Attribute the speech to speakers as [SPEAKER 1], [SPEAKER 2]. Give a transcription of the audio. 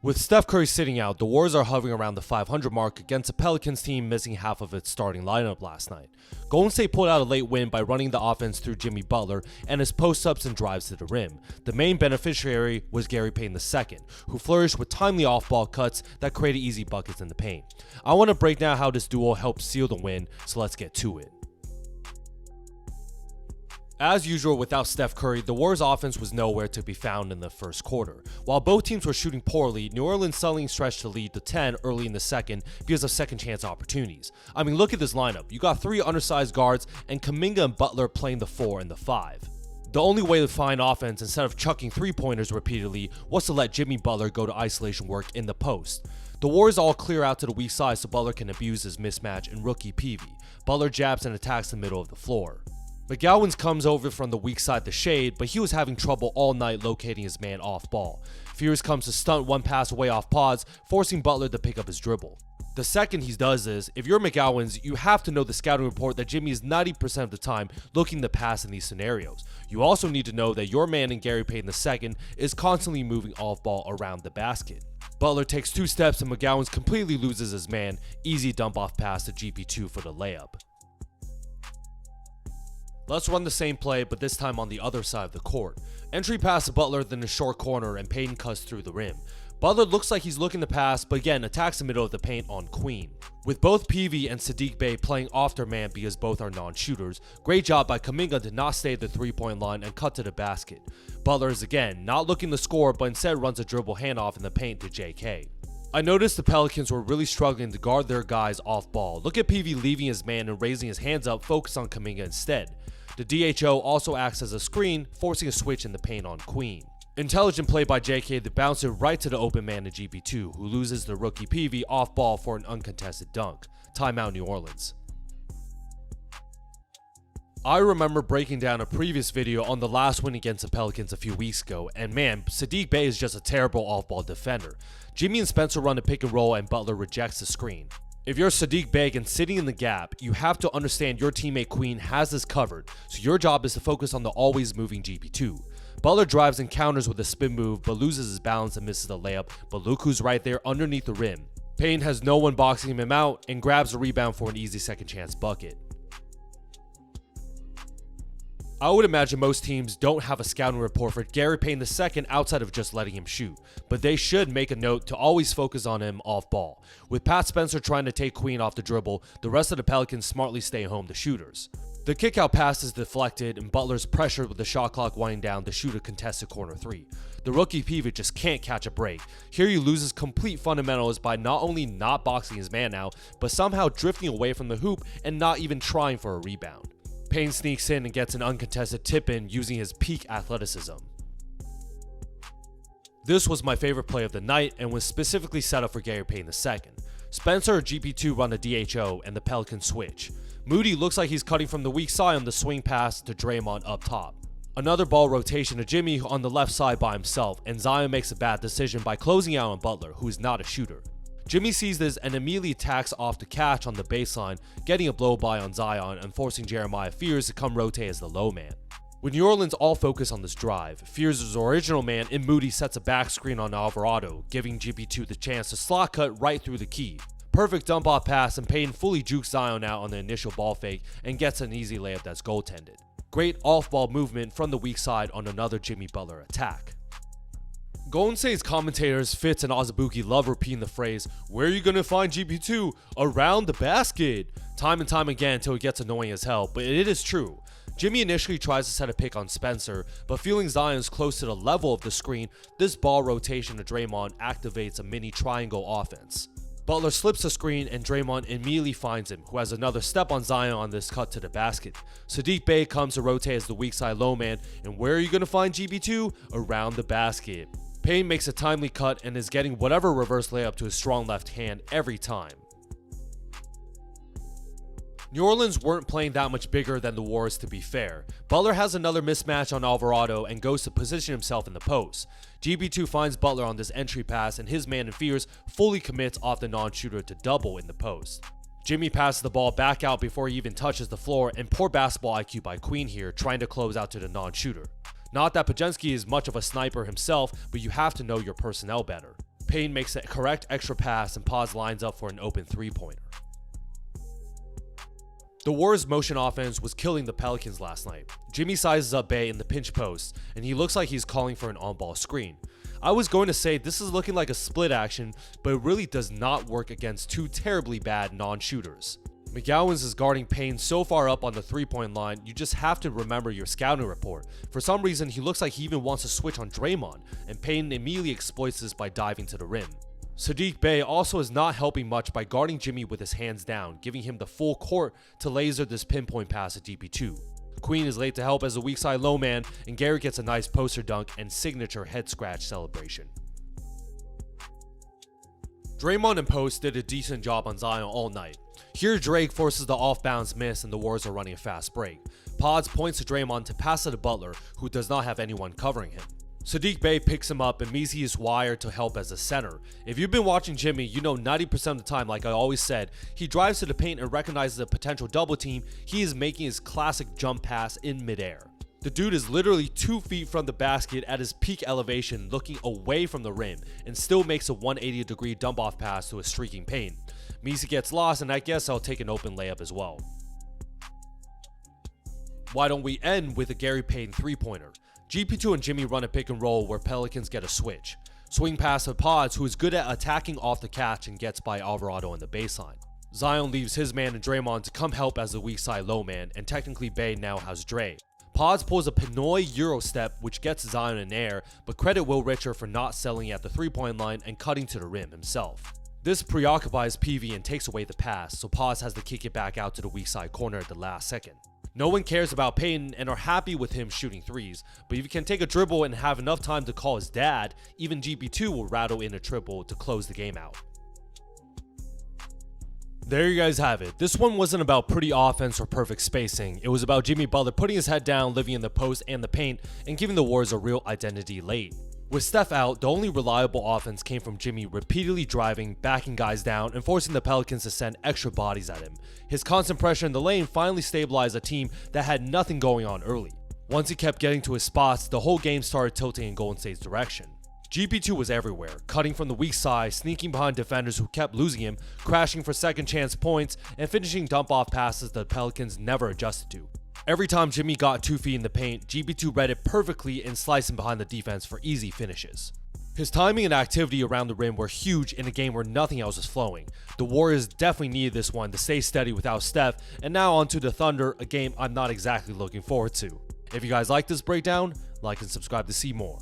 [SPEAKER 1] With Steph Curry sitting out, the Warriors are hovering around the 500 mark against a Pelicans team missing half of its starting lineup last night. Golden State pulled out a late win by running the offense through Jimmy Butler and his post-ups and drives to the rim. The main beneficiary was Gary Payton II, who flourished with timely off-ball cuts that created easy buckets in the paint. I want to break down how this duo helped seal the win, so let's get to it. As usual, without Steph Curry, the Warriors' offense was nowhere to be found in the first quarter. While both teams were shooting poorly, New Orleans suddenly stretched the lead to 10 early in the second because of second-chance opportunities. I mean, look at this lineup. You got three undersized guards and Kuminga and Butler playing the 4 and the 5. The only way to find offense instead of chucking three-pointers repeatedly was to let Jimmy Butler go to isolation work in the post. The Warriors all clear out to the weak side so Butler can abuse his mismatch and rookie Peavy. Butler jabs and attacks the middle of the floor. McGowens comes over from the weak side to shade, but he was having trouble all night locating his man off ball. Fears comes to stunt one pass away off pods, forcing Butler to pick up his dribble. The second he does this, if you're McGowens, you have to know the scouting report that Jimmy is 90% of the time looking to pass in these scenarios. You also need to know that your man in Gary Payton II is constantly moving off ball around the basket. Butler takes 2 steps and McGowens completely loses his man. Easy dump off pass to GP2 for the layup. Let's run the same play, but this time on the other side of the court. Entry pass to Butler, then a short corner, and Payton cuts through the rim. Butler looks like he's looking to pass, but again attacks the middle of the paint on Queen. With both Peavy and Saddiq Bey playing off their man because both are non-shooters, great job by Kuminga to not stay at the three-point line and cut to the basket. Butler is again not looking to score, but instead runs a dribble handoff in the paint to JK. I noticed the Pelicans were really struggling to guard their guys off ball. Look at Peavy leaving his man and raising his hands up, focus on Kuminga instead. The DHO also acts as a screen, forcing a switch in the paint on Queen. Intelligent play by JK to bounce it right to the open man to GP2, who loses the rookie Peavy off ball for an uncontested dunk. Timeout New Orleans. I remember breaking down a previous video on the last win against the Pelicans a few weeks ago, and man, Saddiq Bey is just a terrible off-ball defender. Jimmy and Spencer run a pick and roll and Butler rejects the screen. If you're Saddiq Bey and sitting in the gap, you have to understand your teammate Queen has this covered, so your job is to focus on the always moving GP2. Butler drives and counters with a spin move but loses his balance and misses the layup, but look who's right there underneath the rim. Payton has no one boxing him out and grabs a rebound for an easy second chance bucket. I would imagine most teams don't have a scouting report for Gary Payton II outside of just letting him shoot, but they should make a note to always focus on him off ball. With Pat Spencer trying to take Queen off the dribble, the rest of the Pelicans smartly stay home to shooters. The kickout pass is deflected and Butler's pressured with the shot clock winding down to shoot a contested corner 3. The rookie Peavy just can't catch a break. Here he loses complete fundamentals by not only not boxing his man out, but somehow drifting away from the hoop and not even trying for a rebound. Payton sneaks in and gets an uncontested tip-in using his peak athleticism. This was my favorite play of the night and was specifically set up for Gary Payton II. Spencer or GP2 run a DHO and the Pelicans switch. Moody looks like he's cutting from the weak side on the swing pass to Draymond up top. Another ball rotation to Jimmy on the left side by himself, and Zion makes a bad decision by closing out on Butler, who is not a shooter. Jimmy sees this and immediately attacks off the catch on the baseline, getting a blow-by on Zion and forcing Jeremiah Fears to come rotate as the low man. With New Orleans all focused on this drive, Fears' original man in Moody sets a back screen on Alvarado, giving GP2 the chance to slot cut right through the key. Perfect dump off pass and Payton fully jukes Zion out on the initial ball fake and gets an easy layup that's goaltended. Great off-ball movement from the weak side on another Jimmy Butler attack. Golden State's commentators Fitz and Azubuike love repeating the phrase, "Where are you going to find GP2? Around the basket," time and time again until it gets annoying as hell, but it is true. Jimmy initially tries to set a pick on Spencer, but feeling Zion is close to the level of the screen, this ball rotation to Draymond activates a mini triangle offense. Butler slips the screen and Draymond immediately finds him, who has another step on Zion on this cut to the basket. Saddiq Bey comes to rotate as the weak side low man, and where are you going to find GP2? Around the basket. Payton makes a timely cut and is getting whatever reverse layup to his strong left hand every time. New Orleans weren't playing that much bigger than the Warriors, to be fair. Butler has another mismatch on Alvarado and goes to position himself in the post. GP2 finds Butler on this entry pass and his man in Fears fully commits off the non-shooter to double in the post. Jimmy passes the ball back out before he even touches the floor, and poor basketball IQ by Queen here trying to close out to the non-shooter. Not that Pajensky is much of a sniper himself, but you have to know your personnel better. Payton makes a correct extra pass and Paz lines up for an open three-pointer. The Warriors' motion offense was killing the Pelicans last night. Jimmy sizes up Bey in the pinch post, and he looks like he's calling for an on-ball screen. I was going to say this is looking like a split action, but it really does not work against two terribly bad non-shooters. McGowens is guarding Payton so far up on the three-point line, you just have to remember your scouting report. For some reason, he looks like he even wants to switch on Draymond, and Payton immediately exploits this by diving to the rim. Saddiq Bey also is not helping much by guarding Jimmy with his hands down, giving him the full court to laser this pinpoint pass at GP2. Queen is late to help as a weak side low man, and Gary gets a nice poster dunk and signature head scratch celebration. Draymond and Post did a decent job on Zion all night. Here Drake forces the off-balance miss and the Warriors are running a fast break. Pods points to Draymond to pass it to Butler, who does not have anyone covering him. Saddiq Bey picks him up and Measy is wired to help as a center. If you've been watching Jimmy, you know 90% of the time, like I always said, he drives to the paint and recognizes a potential double team, he is making his classic jump pass in midair. The dude is literally 2 feet from the basket at his peak elevation looking away from the rim and still makes a 180-degree dump off pass to a streaking Payton. Measy gets lost and I guess I'll take an open layup as well. Why don't we end with a Gary Payton three-pointer? GP2 and Jimmy run a pick and roll where Pelicans get a switch. Swing pass to Pods, who is good at attacking off the catch and gets by Alvarado in the baseline. Zion leaves his man and Draymond to come help as the weak side low man, and technically Bey now has Dre. Pods pulls a Pinoy Euro step which gets Zion in air, but credit Will Richard for not settling at the three-point line and cutting to the rim himself. This preoccupies PV and takes away the pass, so Pods has to kick it back out to the weak side corner at the last second. No one cares about Payton and are happy with him shooting threes, but if he can take a dribble and have enough time to call his dad, even GP2 will rattle in a triple to close the game out. There you guys have it. This one wasn't about pretty offense or perfect spacing. It was about Jimmy Butler putting his head down, living in the post and the paint, and giving the Warriors a real identity late. With Steph out, the only reliable offense came from Jimmy repeatedly driving, backing guys down, and forcing the Pelicans to send extra bodies at him. His constant pressure in the lane finally stabilized a team that had nothing going on early. Once he kept getting to his spots, the whole game started tilting in Golden State's direction. GP2 was everywhere, cutting from the weak side, sneaking behind defenders who kept losing him, crashing for second chance points, and finishing dump-off passes the Pelicans never adjusted to. Every time Jimmy got 2 feet in the paint, GP2 read it perfectly and sliced him behind the defense for easy finishes. His timing and activity around the rim were huge in a game where nothing else was flowing. The Warriors definitely needed this one to stay steady without Steph, and now onto the Thunder, a game I'm not exactly looking forward to. If you guys like this breakdown, like and subscribe to see more.